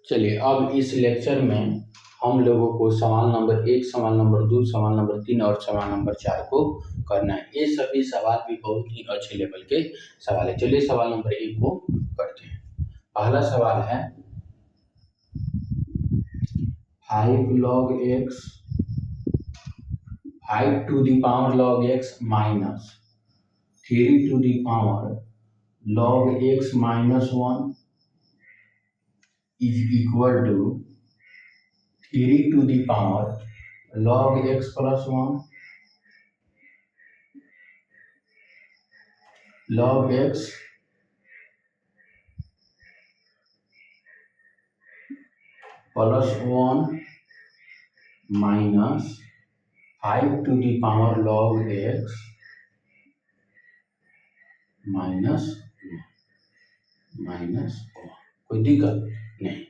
चलिए अब इस लेक्चर में हम लोगों को सवाल नंबर 1, सवाल नंबर 2, सवाल नंबर 3 और सवाल नंबर 4 को करना है। ये सभी सवाल भी बहुत ही अच्छे लेवल के सवाल है। चलिए सवाल नंबर 1 को करते हैं। पहला सवाल है 5 log x 5 to the power log x minus 3 to the power log x minus 1 is equal to 3 to the power log x plus 1 log x plus 1 minus 5 to the power log x minus 1 कोई दिक्कत नहीं।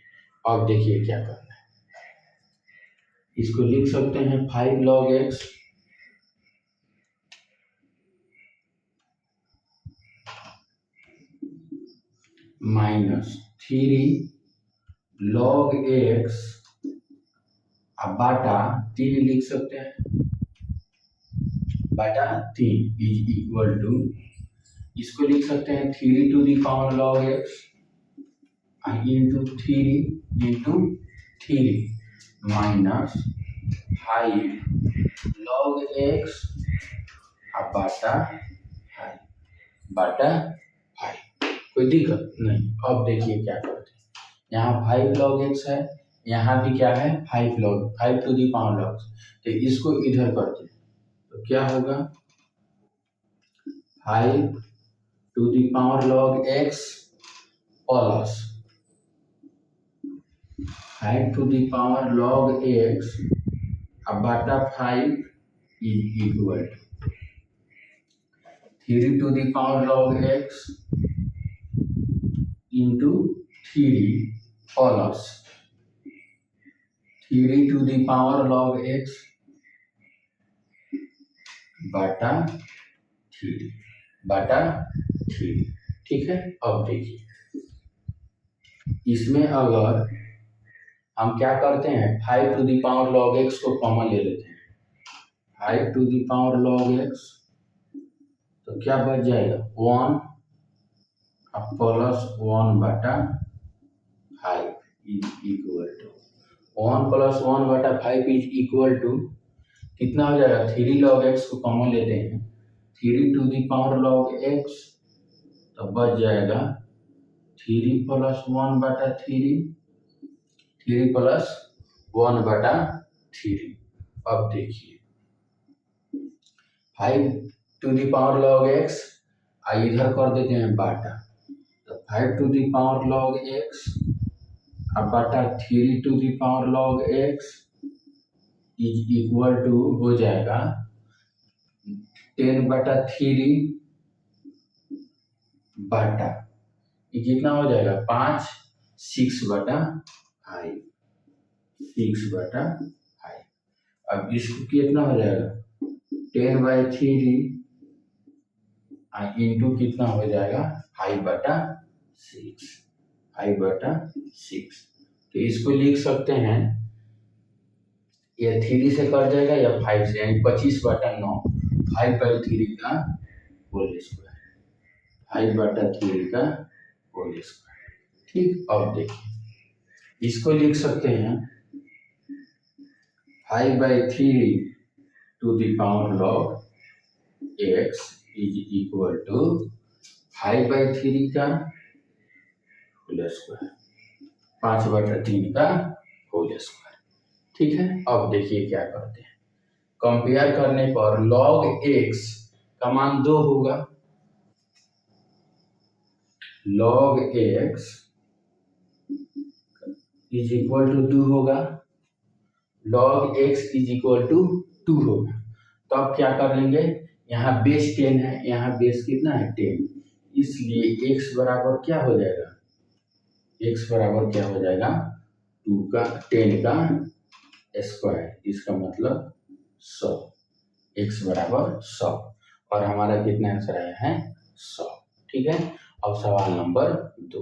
अब देखिए क्या करना है, इसको लिख सकते हैं 5 log x minus 3 log x अब बाटा 3 लिख सकते हैं, बाटा 3 इज इक्वल टू, इसको लिख सकते हैं 3 to the power log x into 3 minus 5 log x अब बाटा 5 कोई दिक्कत नहीं। अब देखिए क्या करते हैं, यहाँ 5 log x है, यहाँ भी क्या है 5 to the power log, तो इसको इधर करते हैं तो क्या होगा 5 to the power log x plus 5 to the power log x अब बाटा 5 is equal 3 to the power log x into 3 plus 3 to the power log x बाटा 3 ठीक है। अब देखिए इसमें अगर हम क्या करते हैं 5 to the power log x को कॉमन ले लेते हैं, 5 to the power log x तो क्या बच जाएगा 1 प्लस 1 बटा 5 इज इक्वल टू 1 प्लस 1 बटा 5 इज इक्वल टू कितना हो जाएगा 3 log x को कॉमन लेते हैं 3 to the power log x तो बच जाएगा 3 प्लस 1 बटा 3 प्लस 1 बटा 3। अब देखिए 5 to the power log x इधर कर देते हैं बाटा, तो 5 to the power log x अब बाटा 3 to the power log x is equal to हो जाएगा 10 बटा 3 बटा ये कितना हो जाएगा 5 6 बटा 5 अब इसको कितना हो जाएगा 10/3 इंटू कितना हो जाएगा 5/6 तो इसको लिख सकते हैं ये 3 से कट जाएगा या 5 से, यानी 25/9 5/3 का होल स्क्वायर 5/3 का होल स्क्वायर। ठीक, अब देखिए इसको लिख सकते हैं 5/3 to the power log x is equal to 5/3 का होल स्क्वायर 5/3 का होल स्क्वायर। ठीक है, अब देखिए क्या करते हैं, कंपेयर करने पर log x का मान 2 होगा, log x is equal to 2 होगा, log x is equal to 2 होगा। तो अब क्या कर लेंगे, यहाँ बेस 10 है, यहाँ बेस कितना है 10, इसलिए x बराबर क्या हो जाएगा, x बराबर क्या हो जाएगा 10 का स्क्वायर, इसका मतलब 100, x बराबर 100 और हमारा कितना आंसर आया है 100। ठीक है, अब सवाल नंबर 2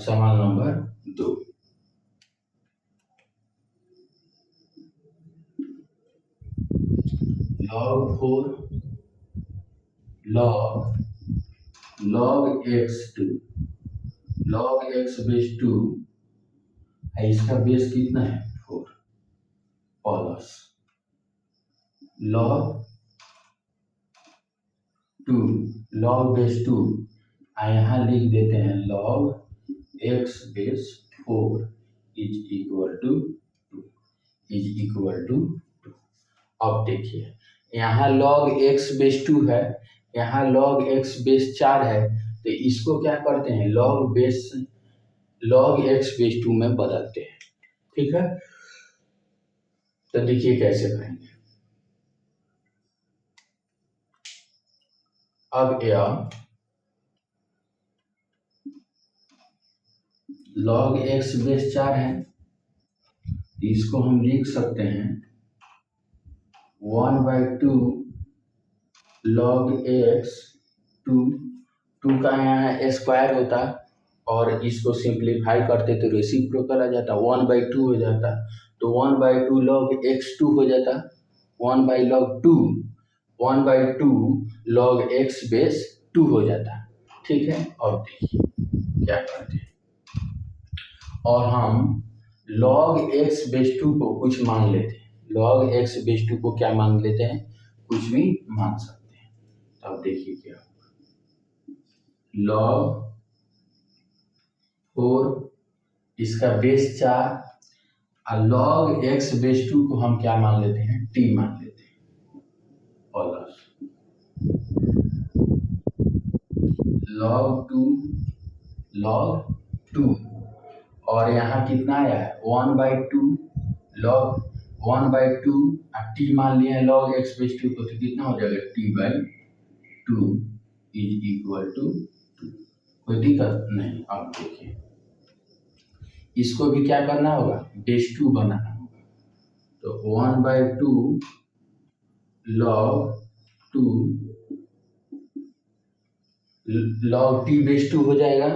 सवाल number 2, log 4 log x2 log x base 2 है, इसका बेस कितना है 4 प्लस log 2 log बेस 2 यहाँ लिख देते हैं log x base 4 is equal to 2। अब देखिए यहाँ log x बेस 2 है, यहाँ log x बेस 4 है, तो इसको क्या करते हैं log x बेस 2 में बदलते हैं। ठीक है, तो देखिए कैसे करेंगे। अब यह log x बेस 4 है, इसको हम लिख सकते हैं 1/2 log x 2 का यहाँ स्क्वायर होता और इसको सिंप्लीफाई करते तो रेसिप्रोकल आ जाता, 1/2 हो जाता, तो 1/2 log x2 हो जाता, 1/2 log x बेस 2 हो जाता। ठीक है, और देखिए क्या करते हैं, और हम log x बेस 2 को कुछ मान लेते हैं, log x बेस 2 को क्या मान लेते हैं, कुछ भी मान सकते हैं। तो अब देखिए क्या होगा, log 4 इसका बेस 4 और log x बेस 2 को हम क्या मान लेते हैं, t मान लेते हैं, प्लस log 2 और यहाँ कितना आया है 1/2 log 1/2 t मान लिया है log x बेस 2 को, तो कितना हो जाएगा t/2 इज इक्वल टू 2। कोई दिक्कत नहीं। अब देखिए इसको भी क्या करना होगा, बेस 2 बनाना होगा, तो 1/2 log 2 log t बेस 2 हो जाएगा,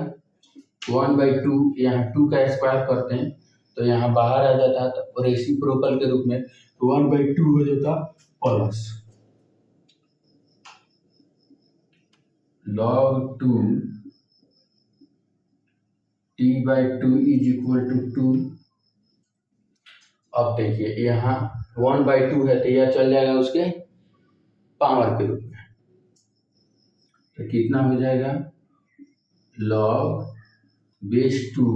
1/2 यहाँ 2 का स्क्वायर करते हैं तो यहाँ बाहर आ जाता है, तो रेसिप्रोकल के रूप में 1/2 हो जाता plus log 2 t/2 is equal to 2। अब देखिए यहाँ 1/2 है तो यह चल जाएगा उसके पावर के रूप में, तो कितना हो जाएगा log बेस 2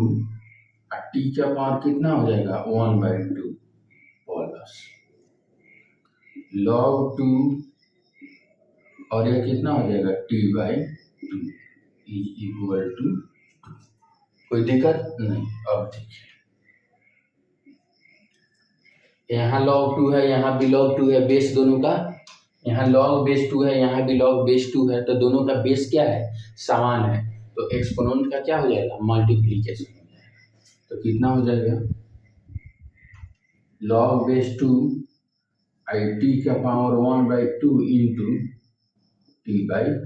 t का पावर कितना हो जाएगा 1/2 प्लस log 2 और यह कितना हो जाएगा t/2 इज इक्वल टू 2। कोई दिक्कत नहीं। अब देखिए यहाँ log 2 है, यहाँ भी log 2 है, बेस दोनों का, यहाँ log बेस 2 है, यहाँ भी log बेस 2 है, तो दोनों का बेस क्या है, समान है, तो एक्सपोनेंट का क्या हो जाएगा, मल्टीप्लीकेशन हो जाएगा। तो कितना हो जाएगा log बेस 2 t का power 1/2 into t/2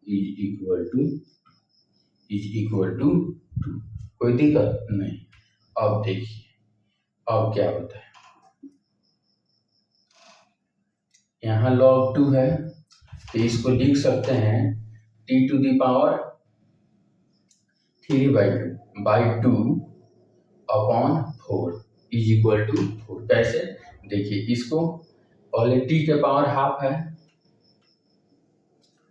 is equal to 2। कोई दिक्कत नहीं। अब देखिए अब क्या होता है, यहाँ log 2 है तो इसको लिख सकते हैं t⁴ 3/2 upon 4 is equal to 4। कैसे, देखिए इसको पहले t के पावर हाफ है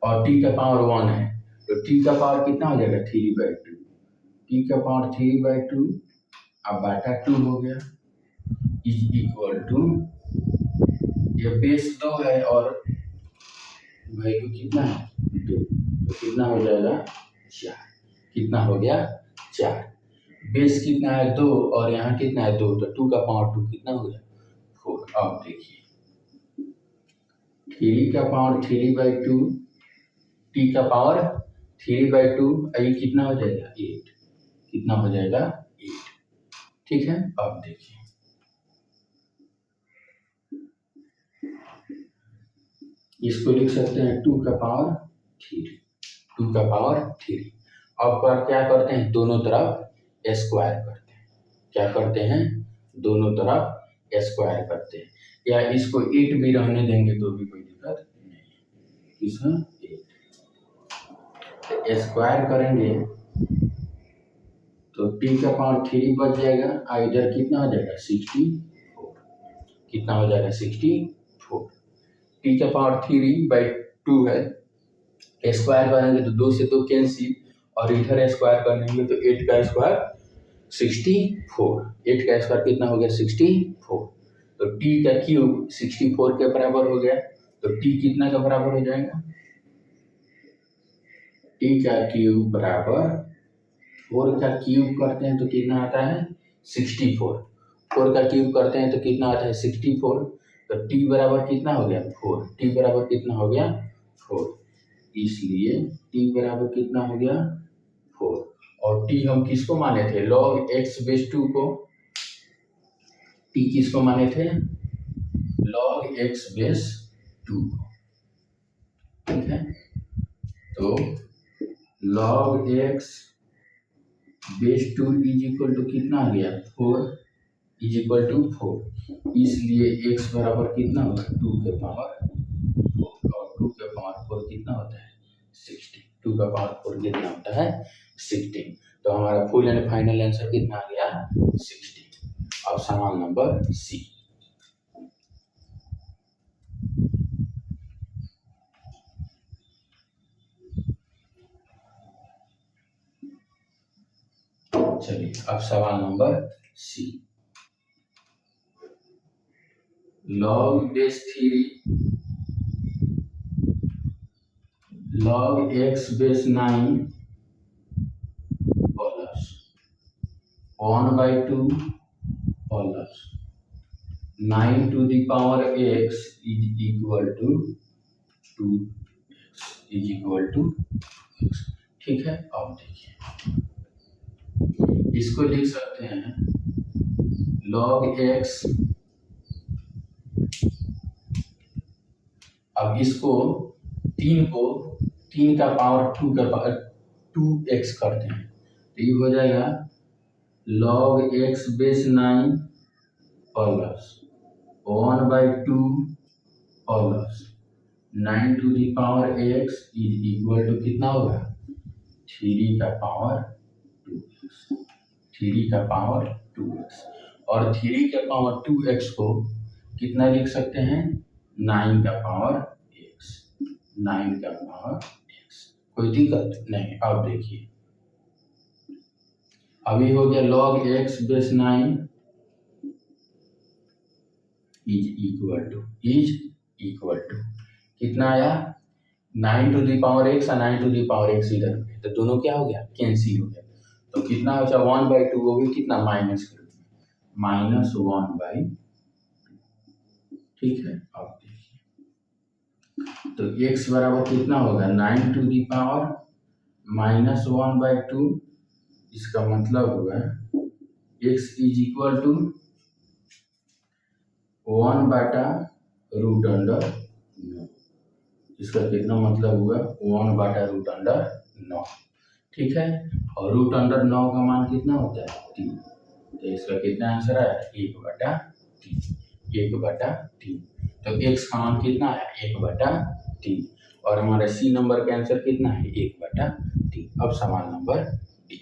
और t का पावर 1 है, तो t का पावर कितना हो जाएगा 3/2, t का पावर 3/2 अब बाटा 2 हो गया इज इक्वल टू, ये बेस 2 है और वैल्यू कितना है 2, तो कितना हो जाएगा 4। कितना हो गया 4, बेस कितना है 2 और यहाँ कितना है 2, तो 2 का पावर 2 कितना हो गया 4। अब देखिए 3 का पावर 3/2 t का पावर 3/2 ये कितना हो जाएगा 8, कितना हो जाएगा 8। ठीक है, अब देखिए इसको लिख सकते हैं 2 का पावर 3 अब पर क्या करते हैं, दोनों तरफ स्क्वायर करते हैं। क्या करते हैं, दोनों तरफ स्क्वायर करते हैं, या इसको 8 भी रहने देंगे तो भी कोई दिक्कत नहीं। इसमें 8 स्क्वायर करेंगे तो टी का पावर 3 बच जाएगा, और इधर कितना हो जाएगा 64। कितना हो जाएगा 64। टी का पावर 3/2 है, स्क्वायर करेंगे तो 2 से 2 कैंसिल, और इधर स्क्वायर करेंगे तो 8 का स्क्वायर 64। 8 का स्क्वायर कितना हो गया 64। तो टी का क्यूब 64 के बराबर हो गया, तो टी कितना का बराबर हो जाएगा, टी का क्यूब बराबर 4 का क्यूब करते हैं तो कितना आता है 64। 4 का क्यूब करते हैं तो कितना आता है 64। तो टी बराबर कितना हो गया 4। टी बराबर कितना हो गया 4, इसलिए टी बराबर कितना हो गया 4। और टी हम किसको माने थे, log x/2 को। टी किसको माने थे, log x/2 को। ठीक है, तो log x/2 is equal to कितना आ गया 4 इज इक्वल टू 4, इसलिए x बराबर कितना होगा 2 के पावर 4, और 2 के पावर 4 कितना होता है 16। 2 का पावर 4 कितना होता है 16। तो हमारा फुल एंड फाइनल आंसर कितना आ गया 16। अब सवाल नंबर सी। चलिए अब सवाल नंबर C. log x/9 plus 1/2 plus 9 to the power x is equal to 2x is equal to x। ठीक है, अब देखिए इसको लिख सकते हैं log x, अब इसको 3 का पावर 2 का पावर 2x करते हैं तो ये हो जाएगा log x/9 plus 1/2 plus 9 to the power x is equal to कितना होगा 3 का पावर 2x। 3 का पावर 2x, और 3 के पावर 2x को कितना लिख सकते हैं 9 का पावर x। 9 का पावर x, कोई दिक्कत नहीं। अब देखिए अभी हो गया log x/9 is equal to कितना आया 9 to the power x और 9 to the power x इधर, तो दोनों क्या हो गया कैंसिल हो गया, तो कितना हो जाए 1/2, वो भी कितना माइनस कर -1/2। ठीक है, अब देखिए तो x बराबर कितना होगा 9 to the power -1/2, इसका मतलब होगा x इज इक्वल टू 1/√9। इसका कितना मतलब हुआ 1/√9। ठीक है, और √9 का मान कितना होता है 3, तो इसका कितना आंसर आया 1/3। 1/3, तो x का मान कितना आया 1/3, और हमारा सी नंबर का आंसर कितना है 1/3। अब सवाल नंबर डी।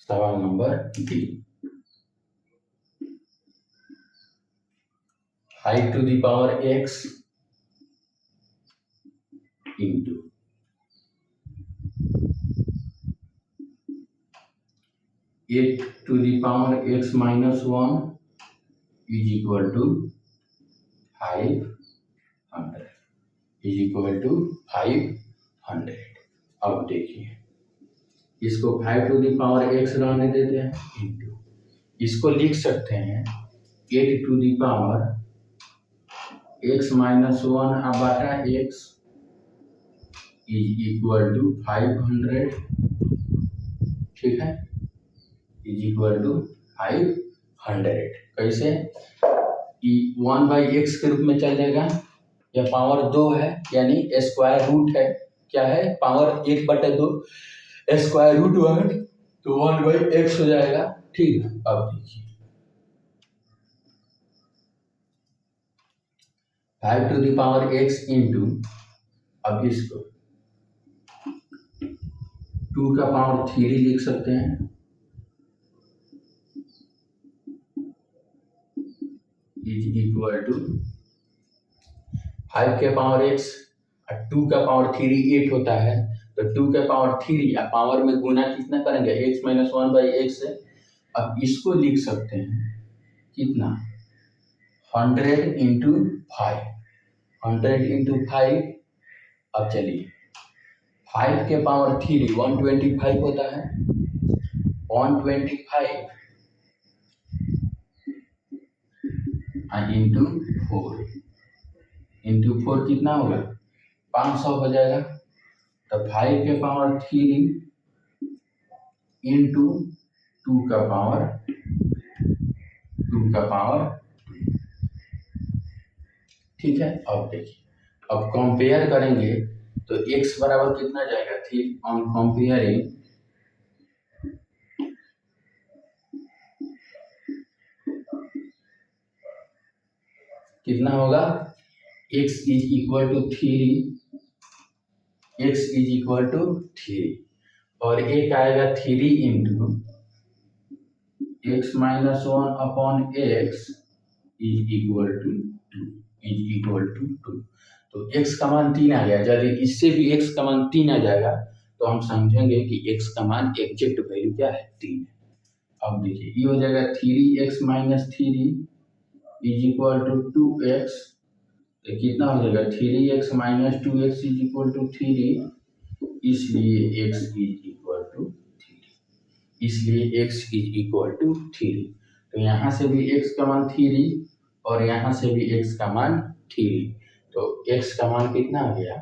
सवाल number D, 5 to the power x into 8 to the power x minus 1 is equal to 500 is equal to 500। अब देखिए इसको 5 to the power x रहने देते हैं इंटू, इसको लिख सकते हैं 8 to the power x minus 1 बटा x इज इक्वल टू 500। ठीक है, इज इक्वल टू 500। कैसे? 1/x के रूप में चल जाएगा, या पावर 2 है यानी स्क्वायर रूट है, क्या है? पावर 1/2 स्क्वायर रूट 1, तो 1/x हो जाएगा। ठीक है, अब देखिए 5 to the power x into, अब इसको 2 का पावर 3 लिख सकते हैं, इज इक्वल टू 5 के पावर x और 2 का पावर 3 8 होता है, तो 2 के पावर 3 या पावर में गुना कितना करेंगे? x माइनस 1/x से। अब इसको लिख सकते हैं कितना? 100 इंटू 5, 100 इंटू 5। अब चलिए 5 के पावर 3 125 होता है, 125 इंटू 4, इंटू 4 कितना होगा? 500 हो जाएगा। तो 5 के पावर 3 इंटू 2 का पावर 2। ठीक है, अब देखिए, अब कंपेयर करेंगे तो x बराबर कितना जाएगा? 3 ऑन कंपेयरिंग कितना होगा? x is equal to 3, x is equal to 3, और एक आएगा 3 into x minus 1 upon x is equal to 2, is equal to 2। तो x का मान 3 आ गया। यदि इससे भी x का मान 3 आ जाएगा तो हम समझेंगे कि x का मान एग्जैक्ट वैल्यू क्या है? 3 है। अब देखिए ये हो जाएगा 3x minus 3 is equal to 2x, तो कितना हो जाएगा? 3x minus 2x is equal to 3, इसलिए x इज इक्वल टू 3, इसलिए x इज इक्वल टू 3। तो यहाँ से भी x का मान 3 और यहाँ से भी x का मान 3, तो x का मान कितना आ गया?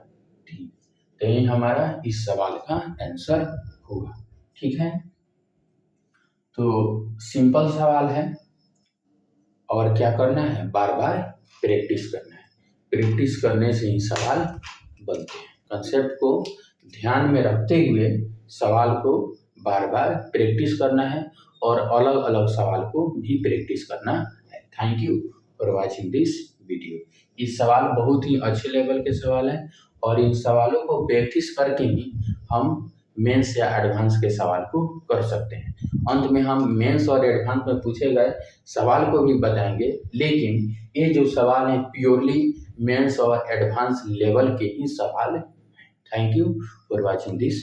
3। तो ये हमारा इस सवाल का आंसर होगा। ठीक है, तो सिंपल सवाल है और क्या करना है? बार बार प्रैक्टिस करना है। प्रैक्टिस करने से ही सवाल बनते हैं। कंसेप्ट को ध्यान में रखते हुए सवाल को बार बार प्रैक्टिस करना है और अलग अलग सवाल को भी प्रैक्टिस करना है। Thank you for watching this video. इस सवाल बहुत ही अच्छे लेवल के सवाल हैं और इन सवालों को प्रैक्टिस करके ही हम मेंस या एडवांस के सवाल को कर सकते हैं। अंत में हम मेंस और एडवांस में पूछे गए सवाल को भी बताएंगे, लेकिन ये जो सवाल हैं प्योरली मेंस और एडवांस लेवल के ही सवाल हैं। Thank you for watching this